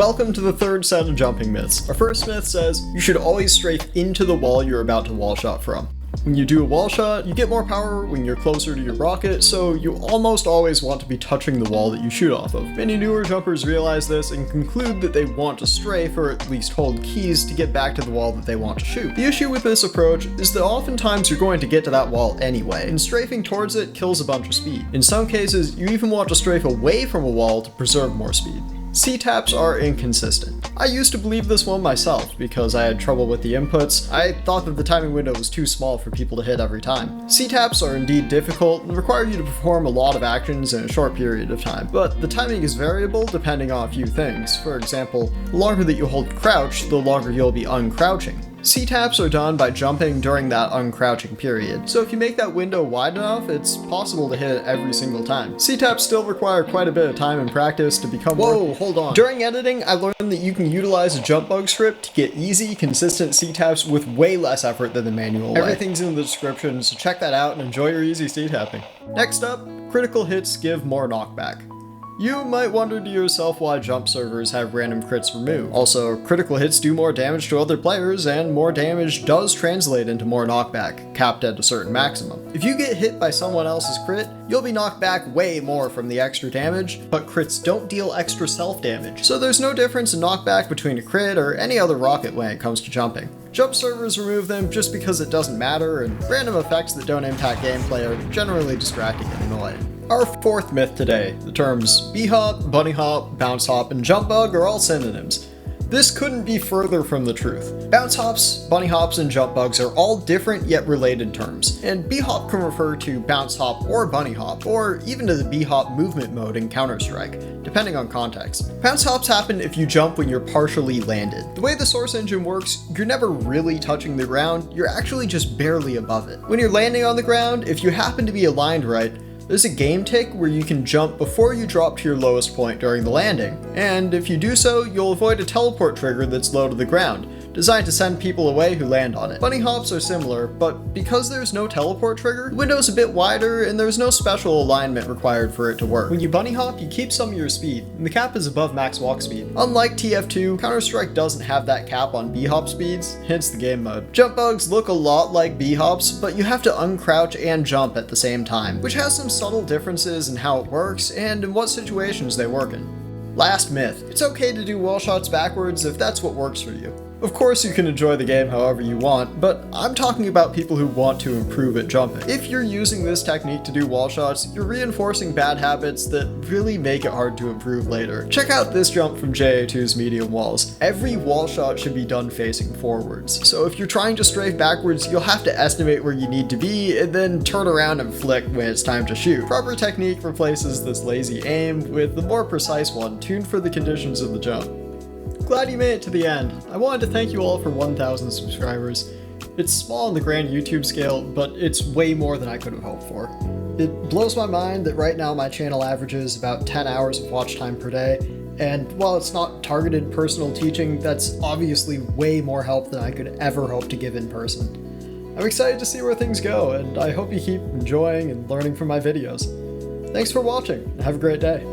Welcome to the third set of jumping myths. Our first myth says, you should always strafe into the wall you're about to wall shot from. When you do a wall shot, you get more power when you're closer to your rocket, so you almost always want to be touching the wall that you shoot off of. Many newer jumpers realize this and conclude that they want to strafe, or at least hold keys, to get back to the wall that they want to shoot. The issue with this approach is that oftentimes you're going to get to that wall anyway, and strafing towards it kills a bunch of speed. In some cases, you even want to strafe away from a wall to preserve more speed. Ctaps are inconsistent. I used to believe this one myself because I had trouble with the inputs. I thought that the timing window was too small for people to hit every time. Ctaps are indeed difficult and require you to perform a lot of actions in a short period of time, but the timing is variable depending on a few things. For example, the longer that you hold crouch, the longer you'll be uncrouching. Ctaps are done by jumping during that uncrouching period, so if you make that window wide enough, it's possible to hit it every single time. Ctaps still require quite a bit of time and practice to become hold on. During editing, I learned that you can utilize a JUMPBUG script to get easy, consistent Ctaps with way less effort than the manual way. Everything's in the description, so check that out and enjoy your easy C-tapping. Next up, critical hits give more knockback. You might wonder to yourself why jump servers have random crits removed. Also, critical hits do more damage to other players, and more damage does translate into more knockback, capped at a certain maximum. If you get hit by someone else's crit, you'll be knocked back way more from the extra damage, but crits don't deal extra self-damage, so there's no difference in knockback between a crit or any other rocket when it comes to jumping. Jump servers remove them just because it doesn't matter, and random effects that don't impact gameplay are generally distracting and annoying. Our fourth myth today, the terms b-hop, bunny hop, bounce hop, and jump bug are all synonyms. This couldn't be further from the truth. Bounce hops, bunny hops, and jump bugs are all different yet related terms, and b-hop can refer to bounce hop or bunny hop, or even to the b-hop movement mode in Counter-Strike, depending on context. Bounce hops happen if you jump when you're partially landed. The way the source engine works, you're never really touching the ground, you're actually just barely above it. When you're landing on the ground, if you happen to be aligned right, there's a game tick where you can jump before you drop to your lowest point during the landing, and if you do so, you'll avoid a teleport trigger that's low to the ground, designed to send people away who land on it. Bunny hops are similar, but because there's no teleport trigger, the window's a bit wider and there's no special alignment required for it to work. When you bunny hop, you keep some of your speed, and the cap is above max walk speed. Unlike TF2, Counter-Strike doesn't have that cap on b-hop speeds, hence the game mode. Jump bugs look a lot like b-hops, but you have to uncrouch and jump at the same time, which has some subtle differences in how it works and in what situations they work in. Last myth, it's okay to do wall shots backwards if that's what works for you. Of course you can enjoy the game however you want, but I'm talking about people who want to improve at jumping. If you're using this technique to do wall shots, you're reinforcing bad habits that really make it hard to improve later. Check out this jump from JA2's medium walls. Every wall shot should be done facing forwards, so if you're trying to strafe backwards, you'll have to estimate where you need to be and then turn around and flick when it's time to shoot. Proper technique replaces this lazy aim with the more precise one, tuned for the conditions of the jump. Glad you made it to the end. I wanted to thank you all for 1,000 subscribers. It's small on the grand YouTube scale, but it's way more than I could have hoped for. It blows my mind that right now my channel averages about 10 hours of watch time per day, and while it's not targeted personal teaching, that's obviously way more help than I could ever hope to give in person. I'm excited to see where things go, and I hope you keep enjoying and learning from my videos. Thanks for watching, and have a great day.